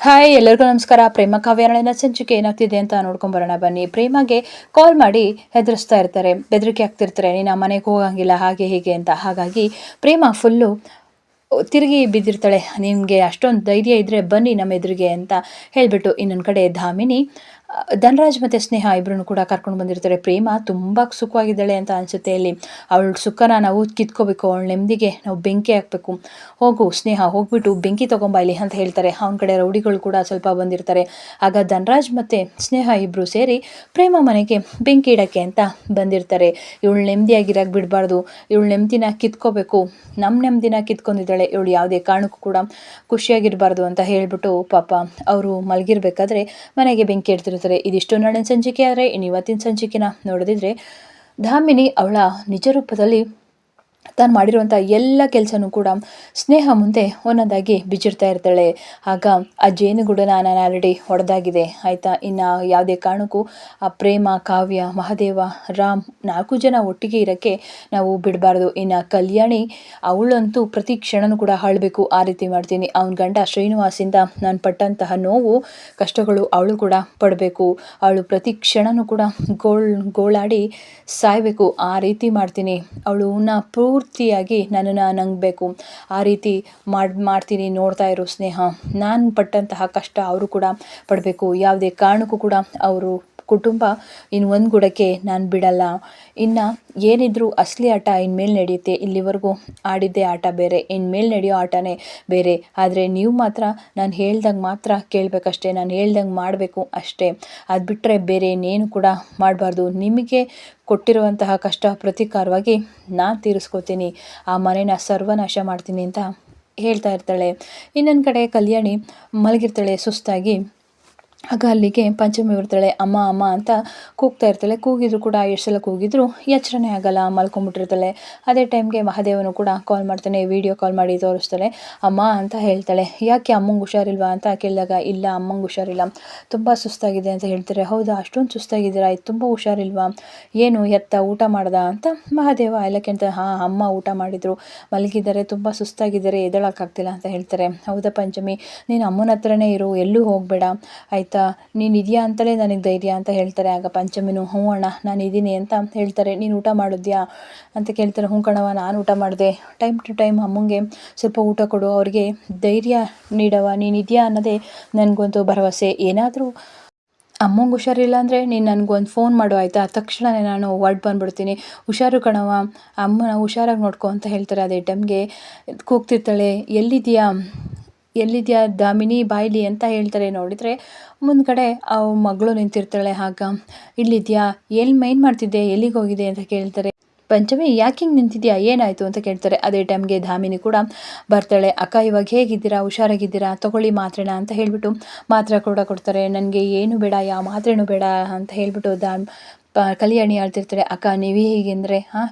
Hi ಎಲ್ಲರಿಗೂ ನಮಸ್ಕಾರ. ಪ್ರೇಮ ಕಾವ್ಯಾರಳಿನ ಸಂಚಿಕೆ ಏನಾಗ್ತಿದೆ ಅಂತ ನೋಡ್ಕೊಂಡ್ ಬರೋಣ ಬನ್ನಿ. ಪ್ರೇಮಗೆ ಕಾಲ್ ಮಾಡಿ ಹೆದರಿಸ್ತಾ ಇರ್ತಾರೆ, ಬೆದರಿಕೆ ಆಗ್ತಿರ್ತಾರೆ, ನೀನು ಆ ಮನೆಗೆ ಹೋಗಂಗಿಲ್ಲ ಹಾಗೆ ಹೀಗೆ ಅಂತ. ಹಾಗಾಗಿ ಪ್ರೇಮ ಫುಲ್ಲು ತಿರುಗಿ ಬಿದ್ದಿರ್ತಾಳೆ. ನಿಮಗೆ ಅಷ್ಟೊಂದು ಧೈರ್ಯ ಇದ್ದರೆ ಬನ್ನಿ ನಮ್ಮ ಎದುರಿಗೆ ಅಂತ ಹೇಳಿಬಿಟ್ಟು. ಇನ್ನೊಂದು ಕಡೆ ಧಾಮಿನಿ ಧನರಾಜ್ ಮತ್ತು ಸ್ನೇಹ ಇಬ್ಬರನ್ನು ಕೂಡ ಕರ್ಕೊಂಡು ಬಂದಿರ್ತಾರೆ. ಪ್ರೇಮ ತುಂಬ ಸುಖವಾಗಿದ್ದಾಳೆ ಅಂತ ಅನಿಸುತ್ತೆ. ಇಲ್ಲಿ ಅವಳ ಸುಖನ ನಾವು ಕಿತ್ಕೋಬೇಕು, ಅವಳ ನೆಮ್ಮದಿಗೆ ನಾವು ಬೆಂಕಿ ಹಾಕಬೇಕು. ಹೋಗು ಸ್ನೇಹ, ಹೋಗ್ಬಿಟ್ಟು ಬೆಂಕಿ ತೊಗೊಂಬ ಇಲ್ಲಿ ಅಂತ ಹೇಳ್ತಾರೆ. ಅವನ ಕಡೆ ರೌಡಿಗಳು ಕೂಡ ಸ್ವಲ್ಪ ಬಂದಿರ್ತಾರೆ. ಆಗ ಧನರಾಜ್ ಮತ್ತು ಸ್ನೇಹ ಇಬ್ಬರು ಸೇರಿ ಪ್ರೇಮ ಮನೆಗೆ ಬೆಂಕಿ ಇಡೋಕ್ಕೆ ಅಂತ ಬಂದಿರ್ತಾರೆ. ಇವಳು ನೆಮ್ಮದಿಯಾಗಿರೋಕ್ಕೆ ಬಿಡಬಾರ್ದು, ಇವಳು ನೆಮ್ಮದಿನ ಕಿತ್ಕೋಬೇಕು, ನಮ್ಮ ನೆಮ್ಮದಿನ ಕಿತ್ಕೊಂಡಿದ್ದಾಳೆ, ಇವಳು ಯಾವುದೇ ಕಾರಣಕ್ಕೂ ಕೂಡ ಖುಷಿಯಾಗಿರಬಾರ್ದು ಅಂತ ಹೇಳಿಬಿಟ್ಟು ಪಾಪ ಅವರು ಮಲಗಿರ್ಬೇಕಾದ್ರೆ ಮನೆಗೆ ಬೆಂಕಿ ಇಡ್ತಿರ್ತಾರೆ. ಇದಿಷ್ಟು ನಾಳಿನ ಸಂಚಿಕೆ. ಆದರೆ ಇನ್ನು ಇವತ್ತಿನ ಸಂಚಿಕೆನ ನೋಡೋದಿದ್ರೆ ಧಾಮಿನಿ ಅವಳ ನಿಜ ರೂಪದಲ್ಲಿ ತಾನು ಮಾಡಿರುವಂಥ ಎಲ್ಲ ಕೆಲಸನೂ ಕೂಡ ಸ್ನೇಹ ಮುಂದೆ ಒಂದೊಂದಾಗಿ ಬಿಚ್ಚಿಡ್ತಾ ಇರ್ತಾಳೆ. ಆಗ ಆ ಜೇನುಗೂಡನ ನಾನು ಆಲ್ರೆಡಿ ಹೊಡೆದಾಗಿದೆ ಆಯಿತಾ, ಇನ್ನು ಯಾವುದೇ ಕಾರಣಕ್ಕೂ ಆ ಪ್ರೇಮ, ಕಾವ್ಯ, ಮಹಾದೇವ, ರಾಮ್ 4 ಜನ ಒಟ್ಟಿಗೆ ಇರೋಕ್ಕೆ ನಾವು ಬಿಡಬಾರ್ದು. ಇನ್ನು ಕಲ್ಯಾಣಿ ಅವಳಂತೂ ಪ್ರತಿ ಕ್ಷಣನೂ ಕೂಡ ಆಳಬೇಕು, ಆ ರೀತಿ ಮಾಡ್ತೀನಿ. ಅವನ ಗಂಡ ಶ್ರೀನಿವಾಸಿಂದ ನಾನು ಪಟ್ಟಂತಹ ನೋವು ಕಷ್ಟಗಳು ಅವಳು ಕೂಡ ಪಡಬೇಕು. ಅವಳು ಪ್ರತಿ ಕ್ಷಣನೂ ಕೂಡ ಗೋಳಾಡಿ ಸಾಯಬೇಕು, ಆ ರೀತಿ ಮಾಡ್ತೀನಿ. ಅವಳನ್ನ ಪೂರ್ತಿಯಾಗಿ ನನ್ನನ್ನು ನಂಗಬೇಕು, ಆ ರೀತಿ ಮಾಡ್ತೀನಿ. ನೋಡ್ತಾ ಇರೋ ಸ್ನೇಹ, ನಾನು ಪಟ್ಟಂತಹ ಕಷ್ಟ ಅವರು ಕೂಡ ಪಡಬೇಕು. ಯಾವುದೇ ಕಾರಣಕ್ಕೂ ಕೂಡ ಅವರು ಕುಟುಂಬ ಇನ್ನು ಒಂದುಗೂಡಕ್ಕೆ ನಾನು ಬಿಡಲ್ಲ. ಇನ್ನು ಏನಿದ್ರು ಅಸಲಿ ಆಟ ಇನ್ಮೇಲೆ ನಡೆಯುತ್ತೆ. ಇಲ್ಲಿವರೆಗೂ ಆಡಿದ್ದೇ ಆಟ ಬೇರೆ, ಇನ್ಮೇಲೆ ನಡೆಯೋ ಆಟನೇ ಬೇರೆ. ಆದರೆ ನೀವು ಮಾತ್ರ ನಾನು ಹೇಳ್ದಂಗೆ ಮಾತ್ರ ಕೇಳಬೇಕಷ್ಟೇ, ನಾನು ಹೇಳ್ದಂಗೆ ಮಾಡಬೇಕು ಅಷ್ಟೇ. ಅದು ಬಿಟ್ಟರೆ ಬೇರೆ ಇನ್ನೇನು ಕೂಡ ಮಾಡಬಾರ್ದು. ನಿಮಗೆ ಕೊಟ್ಟಿರುವಂತಹ ಕಷ್ಟ ಪ್ರತೀಕಾರವಾಗಿ ನಾನು ತೀರಿಸ್ಕೋತೀನಿ, ಆ ಮನೆನ ಸರ್ವನಾಶ ಮಾಡ್ತೀನಿ ಅಂತ ಹೇಳ್ತಾ ಇರ್ತಾಳೆ. ಇನ್ನೊಂದು ಕಡೆ ಕಲ್ಯಾಣಿ ಮಲಗಿರ್ತಾಳೆ ಸುಸ್ತಾಗಿ. ಆಗ ಅಲ್ಲಿಗೆ ಪಂಚಮಿ ಬರ್ತಾಳೆ. ಅಮ್ಮ ಅಮ್ಮ ಅಂತ ಕೂಗ್ತಾ ಇರ್ತಾಳೆ. ಕೂಗಿದ್ರು ಕೂಡ ಎಷ್ಟು ಸಲ ಕೂಗಿದ್ರು ಎಚ್ಚರನೇ ಆಗಲ್ಲ, ಮಲ್ಕೊಂಡ್ಬಿಟ್ಟಿರ್ತಾಳೆ. ಅದೇ ಟೈಮ್ಗೆ ಮಹಾದೇವನು ಕೂಡ ಕಾಲ್ ಮಾಡ್ತಾನೆ, ವಿಡಿಯೋ ಕಾಲ್ ಮಾಡಿ ತೋರಿಸ್ತಾಳೆ. ಅಮ್ಮ ಅಂತ ಹೇಳ್ತಾಳೆ. ಯಾಕೆ ಅಮ್ಮಂಗೆ ಹುಷಾರಿಲ್ವಾ ಅಂತ ಕೇಳಿದಾಗ, ಇಲ್ಲ ಅಮ್ಮಂಗೆ ಹುಷಾರಿಲ್ಲ, ತುಂಬ ಸುಸ್ತಾಗಿದೆ ಅಂತ ಹೇಳ್ತಾರೆ. ಹೌದಾ, ಅಷ್ಟೊಂದು ಸುಸ್ತಾಗಿದ್ದೀರಾ, ಇದು ತುಂಬ ಹುಷಾರಿಲ್ವಾ, ಏನು ಎತ್ತ ಊಟ ಮಾಡ್ದ ಅಂತ ಮಹಾದೇವ ಎಲ್ಲ ಕೇಳ್ತಾರೆ. ಹಾಂ, ಅಮ್ಮ ಊಟ ಮಾಡಿದರು, ಮಲಗಿದ್ದಾರೆ, ತುಂಬ ಸುಸ್ತಾಗಿದ್ದಾರೆ, ಎದ್ದೇಳೋಕ್ಕಾಗ್ತಿಲ್ಲ ಅಂತ ಹೇಳ್ತಾರೆ. ಹೌದಾ ಪಂಚಮಿ, ನೀನು ಅಮ್ಮನ ಹತ್ರನೇ ಇರು, ಎಲ್ಲೂ ಹೋಗಬೇಡ ಆಯಿತಾ, ನೀನು ಇದೆಯಾ ಅಂತಲೇ ನನಗೆ ಧೈರ್ಯ ಅಂತ ಹೇಳ್ತಾರೆ. ಆಗ ಪಂಚಮಿನು ಹ್ಞೂ ಅಣ್ಣ ನಾನು ಇದ್ದೀನಿ ಅಂತ ಹೇಳ್ತಾರೆ. ನೀನು ಊಟ ಮಾಡಿದ್ಯಾ ಅಂತ ಕೇಳ್ತಾರೆ. ಹ್ಞೂ ಕಣವ, ನಾನು ಊಟ ಮಾಡಿದೆ. ಟೈಮ್ ಟು ಟೈಮ್ ಅಮ್ಮಂಗೆ ಸ್ವಲ್ಪ ಊಟ ಕೊಡು, ಅವ್ರಿಗೆ ಧೈರ್ಯ ನೀಡವ, ನೀನು ಇದೆಯಾ ಅನ್ನೋದೇ ನನಗೊಂದು ಭರವಸೆ. ಏನಾದರೂ ಅಮ್ಮಂಗೆ ಹುಷಾರಿಲ್ಲ ಅಂದರೆ ನೀನು ನನಗೊಂದು ಫೋನ್ ಮಾಡು ಆಯಿತಾ, ತಕ್ಷಣವೇ ನಾನು ಹೊರ್ಟು ಬಂದುಬಿಡ್ತೀನಿ. ಹುಷಾರು ಕಣವ, ಅಮ್ಮನ ಹುಷಾರಾಗಿ ನೋಡ್ಕೊ ಅಂತ ಹೇಳ್ತಾರೆ. ಅದೇ ಟೈಮ್ಗೆ ಕೂಗ್ತಿರ್ತಾಳೆ, ಎಲ್ಲಿದೆಯಾ ದಾಮಿನಿ ಬಾಯ್ಲಿ ಅಂತ ಹೇಳ್ತಾರೆ. ನೋಡಿದರೆ ಮುಂದ್ಗಡೆ ಮಗಳು ನಿಂತಿರ್ತಾಳೆ. ಆಗ ಇಲ್ಲಿದೆಯಾ, ಏನು ಮಾಡ್ತಿದ್ದೆ, ಎಲ್ಲಿಗೆ ಹೋಗಿದೆ ಅಂತ ಕೇಳ್ತಾರೆ. ಪಂಚಮಿ ಯಾಕೆ ಹಿಂಗೆ ನಿಂತಿದ್ಯಾ, ಏನಾಯಿತು ಅಂತ ಕೇಳ್ತಾರೆ. ಅದೇ ಟೈಮ್ಗೆ ಧಾಮಿನಿ ಕೂಡ ಬರ್ತಾಳೆ. ಅಕ್ಕ ಇವಾಗ ಹೇಗಿದ್ದೀರಾ, ಹುಷಾರಾಗಿದ್ದೀರಾ, ತಗೊಳ್ಳಿ ಮಾತ್ರೆನ ಅಂತ ಹೇಳಿಬಿಟ್ಟು ಮಾತ್ರೆ ಕೂಡ ಕೊಡ್ತಾರೆ. ನನಗೆ ಏನು ಬೇಡ, ಯಾವ ಮಾತ್ರೆನೂ ಬೇಡ ಅಂತ ಹೇಳಿಬಿಟ್ಟು ಕಲ್ಯಾಣಿ ಹೇಳ್ತಿರ್ತಾರೆ. ಅಕ್ಕ ನೀವೇ ಹೀಗೆಂದರೆ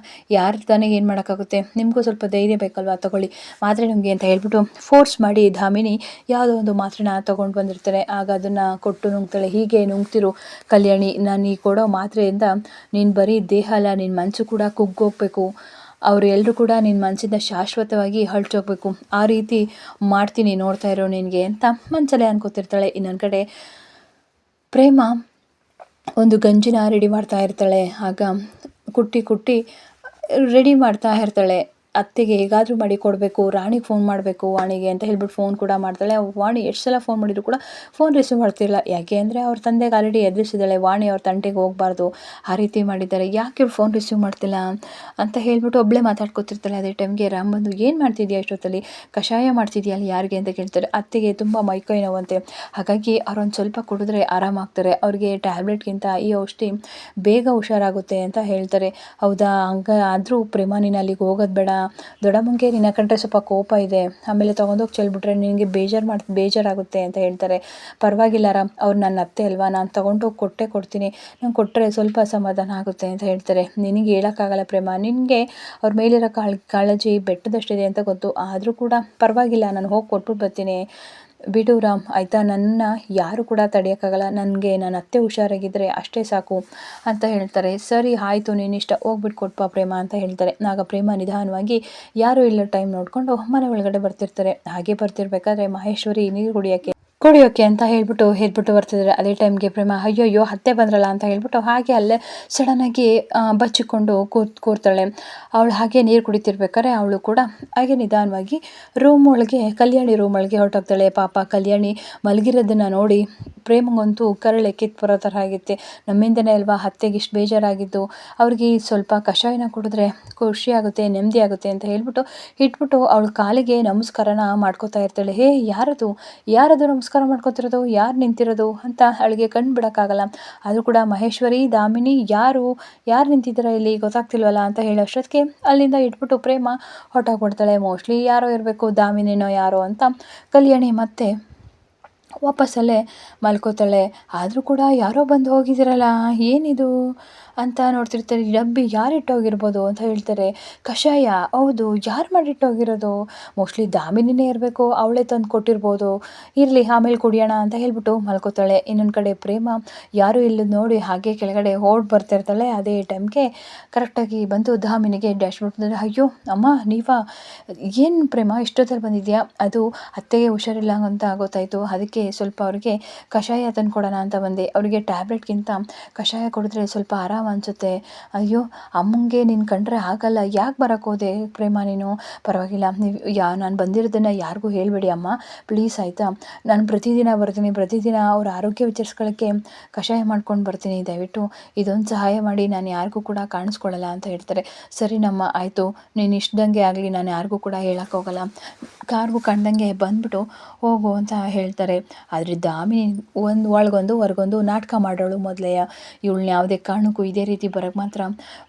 ಯಾರು ತಾನೇ ಏನು ಮಾಡೋಕ್ಕಾಗುತ್ತೆ, ನಿಮಗೂ ಸ್ವಲ್ಪ ಧೈರ್ಯ ಬೇಕಲ್ವಾ, ತಗೊಳ್ಳಿ ಮಾತ್ರೆ ನಿಮಗೆ ಅಂತ ಹೇಳ್ಬಿಟ್ಟು ಫೋರ್ಸ್ ಮಾಡಿ ಧಾಮಿನಿ ಯಾವುದೋ ಒಂದು ಮಾತ್ರೆನ ತೊಗೊಂಡು ಬಂದಿರ್ತಾರೆ. ಆಗ ಅದನ್ನು ಕೊಟ್ಟು ನುಂಗ್ತಾಳೆ. ಹೀಗೆ ನುಂಗ್ತಿರು ಕಲ್ಯಾಣಿ, ನಾನು ಈ ಕೊಡೋ ಮಾತ್ರೆಯಿಂದ ನೀನು ಬರೀ ದೇಹ ಅಲ್ಲ, ನಿನ್ನ ಮನಸ್ಸು ಕೂಡ ಕುಗ್ಗೋಗ್ಬೇಕು, ಅವರು ಎಲ್ಲರೂ ಕೂಡ ನಿನ್ನ ಮನಸ್ಸಿಂದ ಶಾಶ್ವತವಾಗಿ ಹೊರಟೋಗ್ಬೇಕು, ಆ ರೀತಿ ಮಾಡ್ತೀನಿ, ನೋಡ್ತಾ ಇರೋ ನಿನಗೆ ಅಂತ ಮನಸಲ್ಲೇ ಅನ್ಕೋತಿರ್ತಾಳೆ. ಇನ್ನೊಂದು ಕಡೆ ಪ್ರೇಮ ಒಂದು ಗಂಜಿನ ರೆಡಿ ಮಾಡ್ತಾ ಇರ್ತಾಳೆ. ಆಗ ಕುಟ್ಟಿ ರೆಡಿ ಮಾಡ್ತಾ ಇರ್ತಾಳೆ. ಅತ್ತೆಗೆ ಹೇಗಾದರೂ ಮಾಡಿ ಕೊಡಬೇಕು, ರಾಣಿಗೆ ಫೋನ್ ಮಾಡಬೇಕು, ವಾಣಿಗೆ ಅಂತ ಹೇಳ್ಬಿಟ್ಟು ಫೋನ್ ಕೂಡ ಮಾಡ್ತಾಳೆ. ವಾಣಿ ಎಷ್ಟು ಸಲ ಫೋನ್ ಮಾಡಿದ್ರು ಕೂಡ ಫೋನ್ ರಿಸೀವ್ ಮಾಡ್ತಿಲ್ಲ. ಯಾಕೆ ಅಂದರೆ ಅವ್ರ ತಂದೆಗೆ ಆಲ್ರೆಡಿ ಎದುರಿಸಿದ್ದಾಳೆ, ವಾಣಿ ಅವ್ರ ತಂಟೆಗೆ ಹೋಗಬಾರ್ದು, ಆ ರೀತಿ ಮಾಡಿದ್ದಾರೆ, ಯಾಕೆ ಇವ್ರು ಫೋನ್ ರಿಸೀವ್ ಮಾಡ್ತಿಲ್ಲ ಅಂತ ಹೇಳ್ಬಿಟ್ಟು ಒಬ್ಬಳೇ ಮಾತಾಡ್ಕೊತಿರ್ತಾಳೆ. ಅದೇ ಟೈಮ್ಗೆ ರಾಮ್ ಬಂದು, ಏನು ಮಾಡ್ತಿದ್ಯಾ ಇಷ್ಟೊತ್ತಲ್ಲಿ, ಕಷಾಯ ಮಾಡ್ತಿದ್ಯಾ ಅಲ್ಲಿ ಯಾರಿಗೆ ಅಂತ ಕೇಳ್ತಾರೆ. ಅತ್ತೆಗೆ ತುಂಬ ಮೈಕೈ ನೋವಂತೆ, ಹಾಗಾಗಿ ಅವ್ರೊಂದು ಸ್ವಲ್ಪ ಕುಡಿದ್ರೆ ಆರಾಮಾಗ್ತಾರೆ, ಅವ್ರಿಗೆ ಟ್ಯಾಬ್ಲೆಟ್ಗಿಂತ ಈ ಔಷಧಿ ಬೇಗ ಹುಷಾರಾಗುತ್ತೆ ಅಂತ ಹೇಳ್ತಾರೆ. ಹೌದಾ, ಆದರೂ ಪ್ರೇಮ ನೀನು ಅಲ್ಲಿಗೆ ಹೋಗೋದು ಬೇಡ, ದೊಡ್ಡಮ್ಮಂಗೆ ನಿನ್ನ ಕಂಡ್ರೆ ಸ್ವಲ್ಪ ಕೋಪ ಇದೆ, ಆಮೇಲೆ ತೊಗೊಂಡೋಗಿ ಚೆಲ್ಬಿಟ್ರೆ ನಿನಗೆ ಬೇಜಾರಾಗುತ್ತೆ ಅಂತ ಹೇಳ್ತಾರೆ. ಪರವಾಗಿಲ್ಲ ರಾಮ್, ಅವ್ರು ನನ್ನ ಅತ್ತೆ ಅಲ್ವಾ, ನಾನು ತೊಗೊಂಡೋಗಿ ಕೊಡ್ತೀನಿ, ನಾನು ಕೊಟ್ಟರೆ ಸ್ವಲ್ಪ ಸಮಾಧಾನ ಆಗುತ್ತೆ ಅಂತ ಹೇಳ್ತಾರೆ. ನಿನಗೆ ಹೇಳೋಕ್ಕಾಗಲ್ಲ ಪ್ರೇಮ, ನಿನಗೆ ಅವ್ರ ಮೇಲಿರೋ ಕಾಳಜಿ ಬೆಟ್ಟದಷ್ಟಿದೆ ಅಂತ ಗೊತ್ತು, ಆದರೂ ಕೂಡ ಪರವಾಗಿಲ್ಲ, ನಾನು ಹೋಗಿ ಕೊಟ್ಬಿಟ್ಟು ಬರ್ತೀನಿ, ಬಿಡು ರಾಮ್ ಆಯಿತಾ, ನನ್ನ ಯಾರು ಕೂಡ ತಡೆಯೋಕ್ಕಾಗಲ್ಲ, ನನಗೆ ನನ್ನ ಅತ್ತೆ ಹುಷಾರಾಗಿದ್ದರೆ ಅಷ್ಟೇ ಸಾಕು ಅಂತ ಹೇಳ್ತಾರೆ. ಸರಿ ಆಯಿತು, ನೀನಿಷ್ಟ, ಹೋಗ್ಬಿಟ್ಟು ಕೊಟ್ಬಾ ಪ್ರೇಮ ಅಂತ ಹೇಳ್ತಾರೆ. ಆಗ ಪ್ರೇಮ ನಿಧಾನವಾಗಿ ಯಾರೂ ಇಲ್ಲ ಟೈಮ್ ನೋಡಿಕೊಂಡು ಮನೆ ಒಳಗಡೆ ಬರ್ತಿರ್ತಾರೆ. ಹಾಗೆ ಬರ್ತಿರ್ಬೇಕಾದ್ರೆ ಮಹೇಶ್ವರಿ ನೀರು ಕುಡಿಯೋಕ್ಕೆ ಕುಡಿಯೋಕ್ಕೆ ಅಂತ ಹೇಳ್ಬಿಟ್ಟು ಬರ್ತಿದ್ದಾರೆ. ಅದೇ ಟೈಮ್ಗೆ ಪ್ರೇಮ ಅಯ್ಯಯ್ಯೋ ಅತ್ತೆ ಬಂದ್ರಲ್ಲ ಅಂತ ಹೇಳ್ಬಿಟ್ಟು ಹಾಗೆ ಅಲ್ಲೇ ಸಡನ್ನಾಗಿ ಬಚ್ಚಿಕೊಂಡು ಕೂರ್ತಾಳೆ. ಅವಳು ಹಾಗೆ ನೀರು ಕುಡಿತಿರ್ಬೇಕಾದ್ರೆ ಅವಳು ಕೂಡ ಹಾಗೆ ನಿಧಾನವಾಗಿ ಕಲ್ಯಾಣಿ ರೂಮ್ ಒಳಗೆ ಹೊರಟೋಗ್ತಾಳೆ. ಪಾಪ ಕಲ್ಯಾಣಿ ಮಲಗಿರೋದನ್ನು ನೋಡಿ ಪ್ರೇಮಗಂತೂ ಕರಳೆ ಕಿತ್ತು ಬರೋ ಥರ ಆಗಿತ್ತೆ. ನಮ್ಮಿಂದನೇ ಅಲ್ವಾ ಅತ್ತೆಗೆ ಇಷ್ಟು ಬೇಜಾರಾಗಿದ್ದು, ಅವ್ರಿಗೆ ಸ್ವಲ್ಪ ಕಷಾಯನ ಕುಡಿದ್ರೆ ಖುಷಿ ಆಗುತ್ತೆ, ನೆಮ್ಮದಿ ಆಗುತ್ತೆ ಅಂತ ಹೇಳ್ಬಿಟ್ಟು ಇಟ್ಬಿಟ್ಟು ಅವಳ ಕಾಲಿಗೆ ನಮಸ್ಕಾರನ ಮಾಡ್ಕೋತಾ ಇರ್ತಾಳೆ. ಹೇ ಯಾರದು ನಮಸ್ಕಾರ ಮಾಡ್ಕೋತಿರೋದು, ಯಾರು ನಿಂತಿರೋದು ಅಂತ ಅವಳಿಗೆ ಕಣ್ಣು ಬಿಡೋಕ್ಕಾಗಲ್ಲ. ಆದರೂ ಕೂಡ ಮಹೇಶ್ವರಿ, ದಾಮಿನಿ ಯಾರು ನಿಂತಿದ್ದೀರಾ ಇಲ್ಲಿ ಗೊತ್ತಾಗ್ತಿಲ್ವಲ್ಲ ಅಂತ ಹೇಳೋಷ್ಟೊತ್ತಿಗೆ ಅಲ್ಲಿಂದ ಇಟ್ಬಿಟ್ಟು ಪ್ರೇಮ ಹೊರಟೋಗ್ಬಿಡ್ತಾಳೆ. ಮೋಸ್ಟ್ಲಿ ಯಾರೋ ಇರಬೇಕು, ದಾಮಿನಿನೋ ಯಾರೋ ಅಂತ ಕಲ್ಯಾಣಿ ಮತ್ತೆ ವಾಪಸ್ಸಲ್ಲೇ ಮಲ್ಕೋತಾಳೆ. ಆದರೂ ಕೂಡ ಯಾರೋ ಬಂದು ಹೋಗಿದ್ದೀರಲ್ಲ, ಏನಿದು ಅಂತ ನೋಡ್ತಿರ್ತಾರೆ. ಡಬ್ಬಿ ಯಾರಿಟ್ಟೋಗಿರ್ಬೋದು ಅಂತ ಹೇಳ್ತಾರೆ. ಕಷಾಯ, ಹೌದು ಯಾರು ಮಾಡಿಟ್ಟೋಗಿರೋದು, ಮೋಸ್ಟ್ಲಿ ದಾಮಿನಿನೇ ಇರಬೇಕು, ಅವಳೇ ತಂದು ಕೊಟ್ಟಿರ್ಬೋದು, ಇರಲಿ ಆಮೇಲೆ ಕುಡಿಯೋಣ ಅಂತ ಹೇಳ್ಬಿಟ್ಟು ಮಲ್ಕೋತಾಳೆ. ಇನ್ನೊಂದು ಕಡೆ ಪ್ರೇಮ ಯಾರೂ ಇಲ್ಲ ನೋಡಿ ಹಾಗೆ ಕೆಳಗಡೆ ಬರ್ತಿರ್ತಾಳೆ. ಅದೇ ಟೈಮ್ಗೆ ಕರೆಕ್ಟಾಗಿ ಬಂದು ದಾಮಿನಿಗೆ ಡ್ಯಾಶ್ ಬಿಡ್ತಾರೆ. ಅಯ್ಯೋ ಅಮ್ಮ ನೀವಾ, ಏನು ಪ್ರೇಮ ಇಷ್ಟೊತ್ತಲ್ಲಿ ಬಂದಿದ್ಯಾ, ಅದು ಅತ್ತೆಗೆ ಹುಷಾರಿಲ್ಲ ಅಂತ ಗೊತ್ತಾಯಿತು, ಅದಕ್ಕೆ ಸ್ವಲ್ಪ ಅವ್ರಿಗೆ ಕಷಾಯ ತಂದು ಕೊಡೋಣ ಅಂತ ಬಂದೆ. ಅವರಿಗೆ ಟ್ಯಾಬ್ಲೆಟ್ಗಿಂತ ಕಷಾಯ ಕುಡಿದ್ರೆ ಸ್ವಲ್ಪ ಆರಾಮ ಅನಿಸುತ್ತೆ. ಅಯ್ಯೋ ಅಮ್ಮಂಗೆ ನೀನು ಕಂಡ್ರೆ ಆಗಲ್ಲ, ಯಾಕೆ ಬರೋಕ್ಕೋದೆ ಪ್ರೇಮ ನೀನು, ಪರವಾಗಿಲ್ಲ ನೀವು ನಾನು ಬಂದಿರೋದನ್ನು ಯಾರಿಗೂ ಹೇಳಬೇಡಿ ಅಮ್ಮ ಪ್ಲೀಸ್ ಆಯಿತಾ, ನಾನು ಪ್ರತಿದಿನ ಬರ್ತೀನಿ, ಪ್ರತಿದಿನ ಅವ್ರ ಆರೋಗ್ಯ ವಿಚಾರಿಸ್ಕೊಳ್ಳೋಕ್ಕೆ ಕಷಾಯ ಮಾಡ್ಕೊಂಡು ಬರ್ತೀನಿ, ದಯವಿಟ್ಟು ಇದೊಂದು ಸಹಾಯ ಮಾಡಿ, ನಾನು ಯಾರಿಗೂ ಕೂಡ ಕಾಣಿಸ್ಕೊಳ್ಳಲ್ಲ ಅಂತ ಹೇಳ್ತಾರೆ. ಸರಿ ನಮ್ಮ ಆಯಿತು, ನೀನು ಇಷ್ಟದಂಗೆ ಆಗಲಿ, ನಾನು ಯಾರಿಗೂ ಕೂಡ ಹೇಳೋಕ್ಕೋಗಲ್ಲ, ಕಾರ್ಗೂ ಕಂಡಂಗೆ ಬಂದ್ಬಿಟ್ಟು ಹೋಗು ಅಂತ ಹೇಳ್ತಾರೆ. ಆದರೆ ದಾಮಿನಿ ಒಳಗೊಂದು ಹೊರಗೊಂದು ನಾಟಕ ಮಾಡೋಳು ಮೊದಲೇ. ಇವಳನ್ನ ಯಾವುದೇ ಕಾರಣಕ್ಕೂ ಇದೇ ರೀತಿ ಬರೋಕ್ಕೆ ಮಾತ್ರ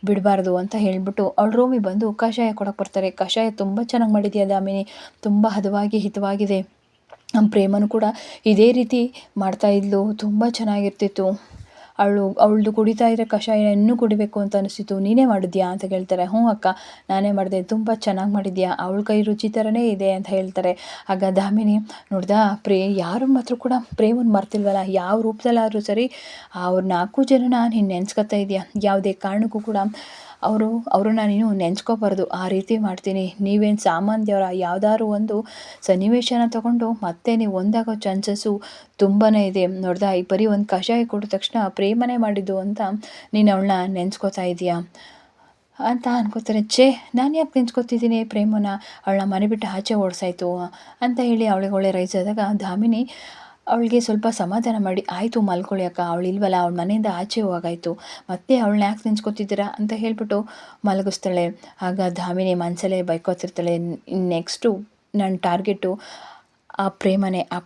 ಬಿಡಬಾರ್ದು ಅಂತ ಹೇಳ್ಬಿಟ್ಟು ಅವಳು ರೂಮಿಗೆ ಬಂದು ಕಷಾಯ ಕೊಡೋಕೆ ಬರ್ತಾರೆ. ಕಷಾಯ ತುಂಬ ಚೆನ್ನಾಗಿ ಮಾಡಿದ್ಯಾ ದಾಮಿನಿ, ತುಂಬ ಹದವಾಗಿ ಹಿತವಾಗಿದೆ. ನಮ್ಮ ಪ್ರೇಮನು ಕೂಡ ಇದೇ ರೀತಿ ಮಾಡ್ತಾಯಿದ್ಲು, ತುಂಬ ಚೆನ್ನಾಗಿರ್ತಿತ್ತು. ಅವಳದು ಕುಡಿತಾ ಇದ್ದರೆ ಕಷಾಯ ಇನ್ನೂ ಕುಡಿಬೇಕು ಅಂತ ಅನಿಸ್ತಿತ್ತು, ನೀನೇ ಮಾಡಿದ್ಯಾ ಅಂತ ಕೇಳ್ತಾರೆ. ಹ್ಞೂ ಅಕ್ಕ ನಾನೇ ಮಾಡಿದೆ, ತುಂಬ ಚೆನ್ನಾಗಿ ಮಾಡಿದ್ಯಾ, ಅವಳ ಕೈ ರುಚಿ ಥರನೇ ಇದೆ ಅಂತ ಹೇಳ್ತಾರೆ. ಆಗ ದಾಮಿನಿ ನೋಡ್ದಾ ಯಾರು ಮಾತ್ರ ಕೂಡ ಪ್ರೇಮನ ಮರ್ತಿಲ್ವಲ್ಲ, ಯಾವ ರೂಪದಲ್ಲಾದರೂ ಸರಿ ಅವ್ರು 4 ಜನನ ನೀನು ನೆನ್ಸ್ಕೊತಾ ಇದೆಯಾ, ಯಾವುದೇ ಕಾರಣಕ್ಕೂ ಕೂಡ ಅವ್ರನ್ನ ನೀನು ನೆನ್ಸ್ಕೋಬಾರ್ದು, ಆ ರೀತಿ ಮಾಡ್ತೀನಿ. ನೀವೇನು ಸಾಮಾನ್ಯದವರ, ಯಾವುದಾದ್ರು ಒಂದು ಸನ್ನಿವೇಶನ ತಗೊಂಡು ಮತ್ತೆ ನೀವು ಒಂದಾಗೋ ಚಾನ್ಸಸ್ಸು ತುಂಬಾ ಇದೆ. ನೋಡ್ದಾ ಈ ಬರೀ ಒಂದು ಕಷಾಯ ಕೊಡಿದ ತಕ್ಷಣ ಪ್ರೇಮನೇ ಮಾಡಿದ್ದು ಅಂತ ನೀನು ಅವಳನ್ನ ನೆನ್ಸ್ಕೋತಾ ಇದೆಯಾ ಅಂತ ಅನ್ಕೋತಾರೆ. ನಾನು ಯಾಕೆ ನೆನ್ಸ್ಕೊತಿದ್ದೀನಿ ಪ್ರೇಮನ, ಅವಳನ್ನ ಮನೆ ಬಿಟ್ಟು ಆಚೆ ಓಡಿಸಾಯ್ತು ಅಂತ ಹೇಳಿ ಅವಳಿಗೆ ಒಳ್ಳೆ ರೈಸ್ ಆದಾಗ ದಾಮಿನಿ ಅವಳಿಗೆ ಸ್ವಲ್ಪ ಸಮಾಧಾನ ಮಾಡಿ, ಆಯಿತು ಮಲ್ಕೊಳ್ಳಿ ಅಕ್ಕ, ಅವಳು ಇಲ್ವಲ್ಲ, ಅವಳ ಮನೆಯಿಂದ ಆಚೆ ಹೋಗಾಯಿತು, ಮತ್ತೆ ಅವಳನ್ನ ಯಾಕೆ ನೆನ್ಸ್ಕೊತಿದ್ದೀರಾ ಅಂತ ಹೇಳ್ಬಿಟ್ಟು ಮಲಗಿಸ್ತಾಳೆ. ಆಗ ದಾಮಿನಿ ಮನಸಲ್ಲೇ ಬೈಕೋತಿರ್ತಾಳೆ, ನೆಕ್ಸ್ಟು ನನ್ನ ಟಾರ್ಗೆಟು ಆ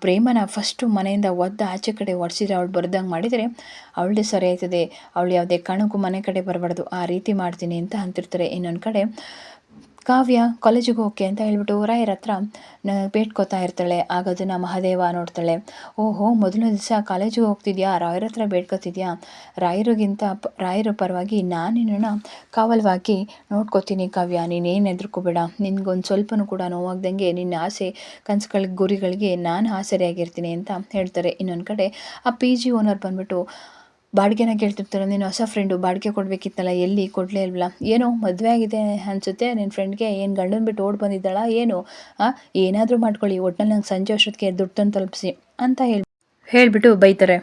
ಪ್ರೇಮನ ಫಸ್ಟು ಮನೆಯಿಂದ ಆಚೆ ಕಡೆ ಒಡಿಸಿದ್ರೆ, ಅವಳು ಬರ್ದಂಗೆ ಮಾಡಿದರೆ ಅವಳದೇ ಸರಿ ಆಯ್ತದೆ, ಅವಳು ಯಾವುದೇ ಕಾರಣಕ್ಕೂ ಮನೆ ಕಡೆ ಬರಬಾರ್ದು, ಆ ರೀತಿ ಮಾಡ್ತೀನಿ ಅಂತ ಅಂತಿರ್ತಾರೆ. ಇನ್ನೊಂದು ಕಡೆ ಕಾವ್ಯ ಕಾಲೇಜಿಗೆ ಹೋಗಕ್ಕೆ ಅಂತ ಹೇಳ್ಬಿಟ್ಟು ರಾಯರ ಹತ್ರ ಬೇಡ್ಕೋತಾ ಇರ್ತಾಳೆ. ಆಗ ಅದನ್ನು ಮಹಾದೇವ ನೋಡ್ತಾಳೆ. ಓಹೋ ಮೊದಲನೇ ದಿವಸ ಕಾಲೇಜಿಗೆ ಹೋಗ್ತಿದ್ಯಾ, ರಾಯರ ಹತ್ರ ಬೇಡ್ಕೋತಿದ್ಯಾ, ರಾಯರ ಪರವಾಗಿ ನಾನು ನಿನ್ನನ್ನು ಕಾವಲವಾಗಿ ನೋಡ್ಕೋತೀನಿ ಕಾವ್ಯ, ನೀನೇನು ಹೆದರ್ಕೋಬೇಡ, ನಿನ್ಗೊಂದು ಸ್ವಲ್ಪನೂ ಕೂಡ ನೋವಾಗ್ದಂಗೆ ನಿನ್ನ ಆಸೆ ಕನಸುಗಳಿಗೆ ಗುರಿಗಳಿಗೆ ನಾನು ಆಸರೆಯಾಗಿರ್ತೀನಿ ಅಂತ ಹೇಳ್ತಾರೆ. ಇನ್ನೊಂದು ಕಡೆ ಆ PG ಓನರ್ ಬಂದ್ಬಿಟ್ಟು ಬಾಡಿಗೆನ ಕೇಳ್ತಿರ್ತಾರೆ. ನೀನು ಹೊಸ ಫ್ರೆಂಡು ಬಾಡಿಗೆ ಕೊಡಬೇಕಿತ್ತಲ್ಲ, ಎಲ್ಲಿ ಕೊಡಲೇ ಇಲ್ವಲ್ಲ, ಏನೋ ಮದುವೆ ಆಗಿದೆ ಅನಿಸುತ್ತೆ ನಿನ್ನ ಫ್ರೆಂಡ್ಗೆ, ಏನು ಗಂಡನ ಬಿಟ್ಟು ಓಡಿ ಬಂದಿದ್ದಾಳ ಏನು, ಏನಾದರೂ ಮಾಡ್ಕೊಳ್ಳಿ, ಒಟ್ಟಿನಲ್ಲಿ ನಂಗೆ ಸಂಜೆ ಅಷ್ಟೊತ್ತಿಗೆ ದುಡ್ಡು ತಂದು ತಲುಪಿಸಿ ಅಂತ ಹೇಳ್ಬಿಟ್ಟು ಬೈತಾರೆ.